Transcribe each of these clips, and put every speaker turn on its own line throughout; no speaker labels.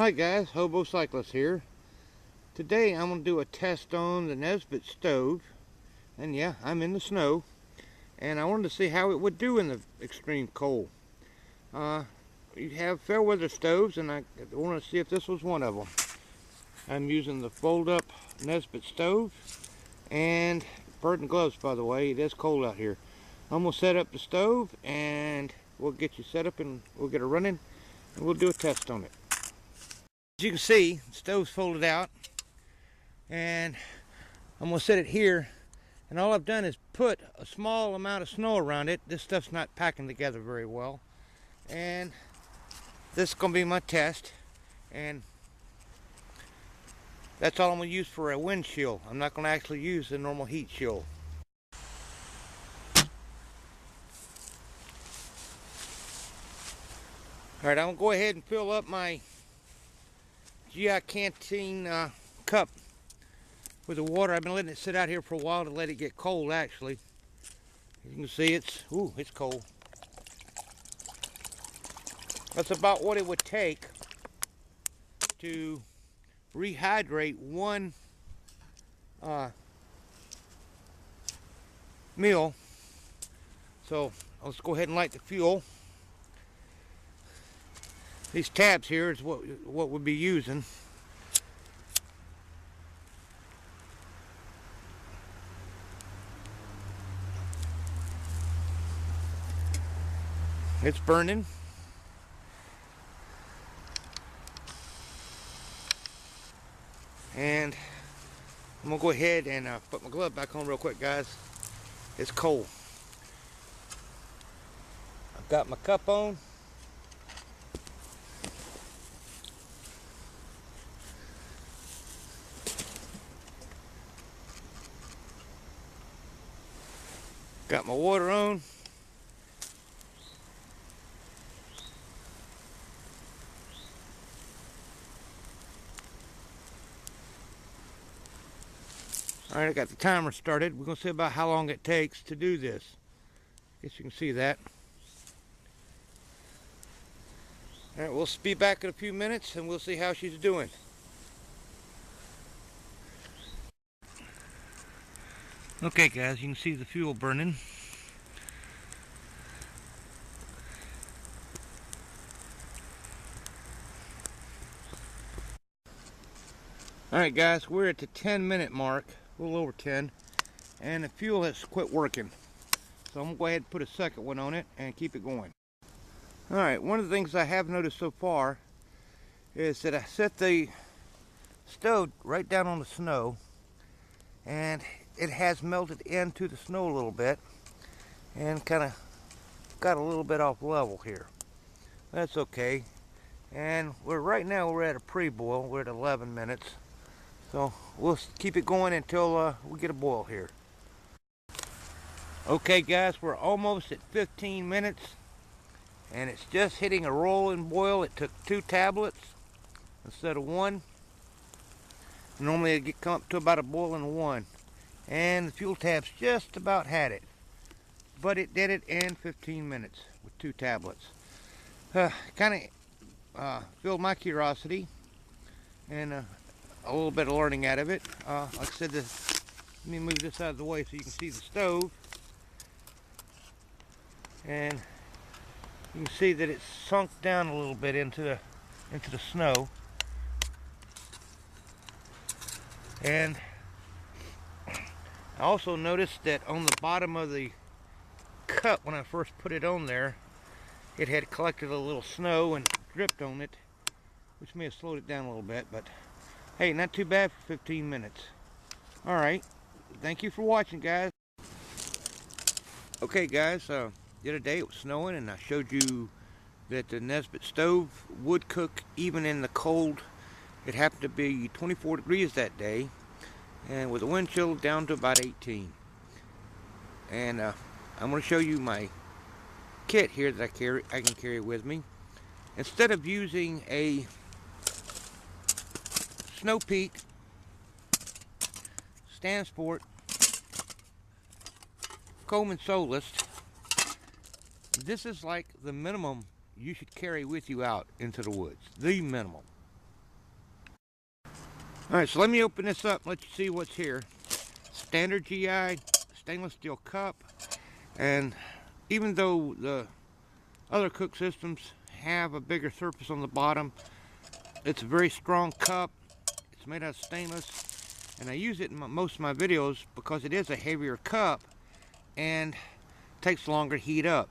Hi guys, Hobo Cyclist here. Today I'm going to do a test on the Esbit Stove. And yeah, I'm in the snow. And I wanted to see how it would do in the extreme cold. You have fair weather stoves, and I want to see if this was one of them. I'm using the fold up Esbit Stove. And bird and gloves, by the way, it is cold out here. I'm going to set up the stove and we'll get you set up and we'll get it running. And we'll do a test on it. As you can see, the stove's folded out, and I'm going to set it here, and all I've done is put a small amount of snow around it. This stuff's not packing together very well, and this is going to be my test, and that's all I'm going to use for a wind shield. I'm not going to actually use the normal heat shield. Alright, I'm going to go ahead and fill up my GI Canteen cup with the water. I've been letting it sit out here for a while to let it get cold, actually. You can see it's cold. That's about what it would take to rehydrate one meal. So let's go ahead and light the fuel. These tabs here is what we'll be using. It's burning. And I'm gonna go ahead and put my glove back on real quick, guys. It's cold. I've got my cup on. Got my water on. Alright, I got the timer started. We're going to see about how long it takes to do this. Guess you can see that. Alright, we'll be back in a few minutes and we'll see how she's doing. Okay guys, you can see the fuel burning. Alright guys, we're at the 10-minute mark, a little over 10, and the fuel has quit working. So I'm going to go ahead and put a second one on it and keep it going. Alright, one of the things I have noticed so far is that I set the stove right down on the snow, and it has melted into the snow a little bit and kind of got a little bit off level here. That's okay. And right now we're at a pre-boil. We're at 11 minutes. So we'll keep it going until we get a boil here. Okay guys, we're almost at 15 minutes and it's just hitting a rolling boil. It took 2 tablets instead of 1. Normally it come up to about a boil in 1. And the fuel tabs just about had it. But it did it in 15 minutes with 2 tablets. Kind of filled my curiosity and a little bit of learning out of it. Like I said, let me move this out of the way so you can see the stove. And you can see that it's sunk down a little bit into the snow. And I also noticed that on the bottom of the cup, when I first put it on there, it had collected a little snow and dripped on it, which may have slowed it down a little bit, but hey, not too bad for 15 minutes. Alright, thank you for watching, guys. Okay guys, the other day it was snowing and I showed you that the Esbit Stove would cook even in the cold. It happened to be 24 degrees that day, and with the wind chill down to about 18. And I'm going to show you my kit here that I can carry with me. Instead of using a Snow Peak Stansport Coleman Solist, this is like the minimum you should carry with you out into the woods. The minimum. Alright, so let me open this up and let you see what's here. Standard GI stainless steel cup, and even though the other cook systems have a bigger surface on the bottom, it's a very strong cup. It's made out of stainless, and I use it in most of my videos because it is a heavier cup and takes longer to heat up.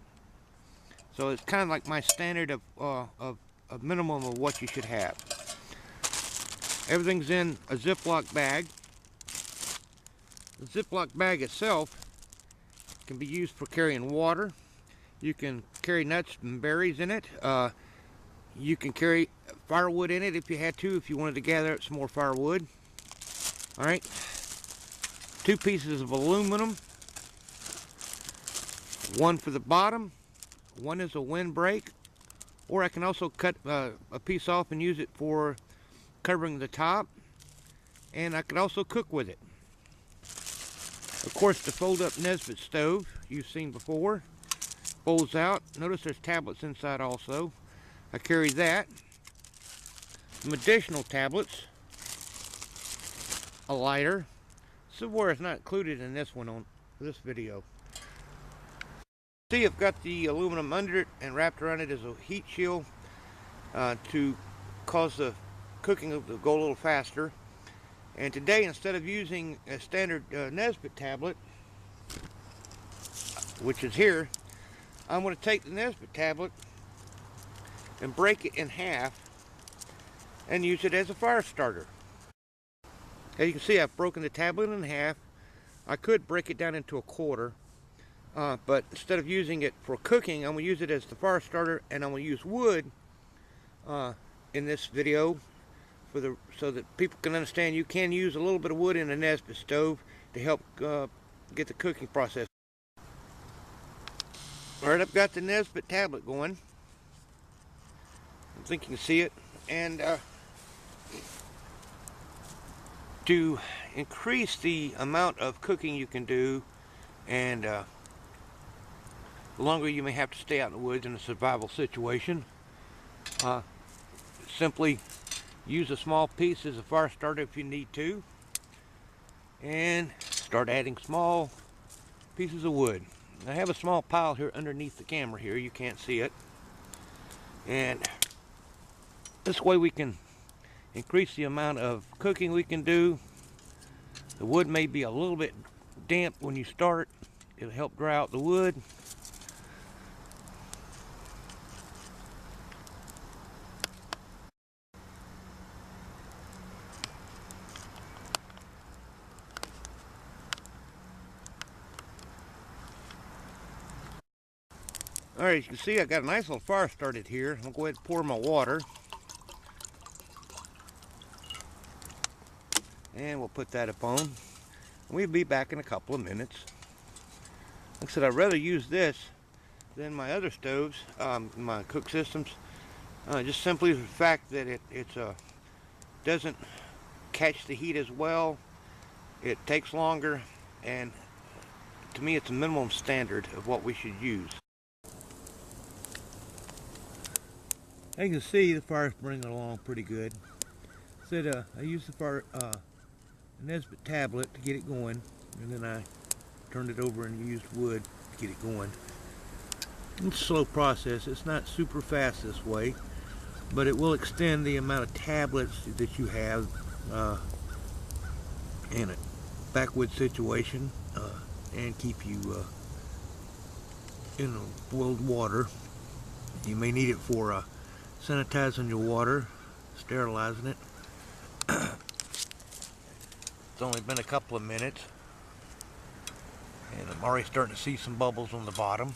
So it's kind of like my standard of a minimum of what you should have. Everything's in a Ziploc bag. The Ziploc bag itself can be used for carrying water. You can carry nuts and berries in it. You can carry firewood in it if you had to, if you wanted to gather up some more firewood. Alright, 2 pieces of aluminum, one for the bottom, one is a windbreak, or I can also cut a piece off and use it for covering the top, and I could also cook with it. Of course, the fold-up Esbit stove you've seen before folds out. Notice there's tablets inside also. I carry that, some additional tablets, a lighter. Silverware is not included in this one on this video. See, I've got the aluminum under it, and wrapped around it is a heat shield to cause the cooking to go a little faster. And today, instead of using a standard Esbit tablet, which is here, I'm going to take the Esbit tablet and break it in half and use it as a fire starter. As you can see, I've broken the tablet in half. I could break it down into a quarter, but instead of using it for cooking, I'm going to use it as the fire starter, and I'm going to use wood in this video so that people can understand you can use a little bit of wood in an Esbit stove to help get the cooking process. Alright, I've got the Esbit tablet going. I think you can see it. And to increase the amount of cooking you can do, and the longer you may have to stay out in the woods in a survival situation, simply use a small piece as a fire starter if you need to, and start adding small pieces of wood. I have a small pile here underneath the camera here. You can't see it. And this way we can increase the amount of cooking we can do. The wood may be a little bit damp when you start. It'll help dry out the wood. Alright, as you can see, I got a nice little fire started here. I'm going to go ahead and pour my water. And we'll put that up on. We'll be back in a couple of minutes. Like I said, I'd rather use this than my other stoves, my cook systems. Just simply the fact that it doesn't catch the heat as well. It takes longer, and to me it's a minimum standard of what we should use. As you can see, the fire's bringing along pretty good. Said I used an Esbit tablet to get it going, and then I turned it over and used wood to get it going. It's a slow process. It's not super fast this way, but it will extend the amount of tablets that you have in a backwood situation, and keep you in boiled water. You may need it for sanitizing your water, sterilizing it. It's only been a couple of minutes, and I'm already starting to see some bubbles on the bottom.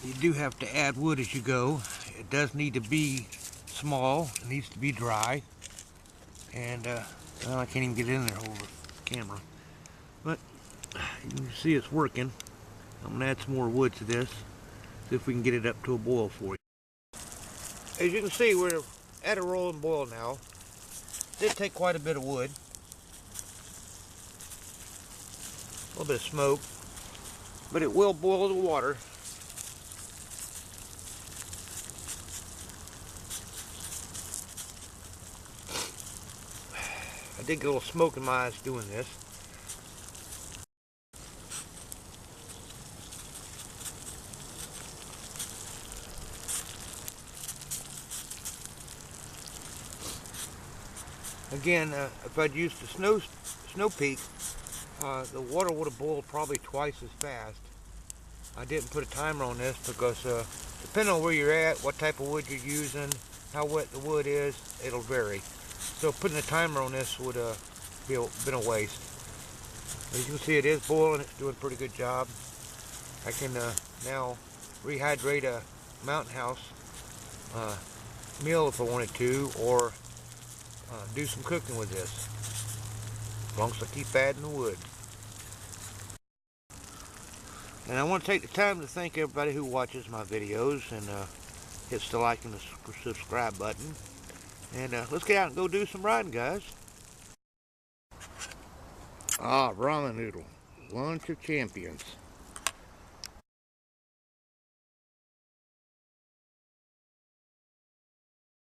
You do have to add wood as you go. It does need to be small. It needs to be dry. And well, I can't even get in there over the camera. But you can see it's working. I'm going to add some more wood to this, see if we can get it up to a boil for you. As you can see, we're at a rolling boil now. It did take quite a bit of wood. A little bit of smoke, but it will boil the water. I did get a little smoke in my eyes doing this. Again, if I'd used the snow peak, the water would have boiled probably twice as fast. I didn't put a timer on this because depending on where you're at, what type of wood you're using, how wet the wood is, it'll vary. So putting a timer on this would been a waste. As you can see, it is boiling. It's doing a pretty good job. I can now rehydrate a Mountain House meal if I wanted to, or do some cooking with this, as long as I keep adding the wood. And I want to take the time to thank everybody who watches my videos and hits the like and the subscribe button. And let's get out and go do some riding, guys. Ah, ramen noodle, lunch of champions.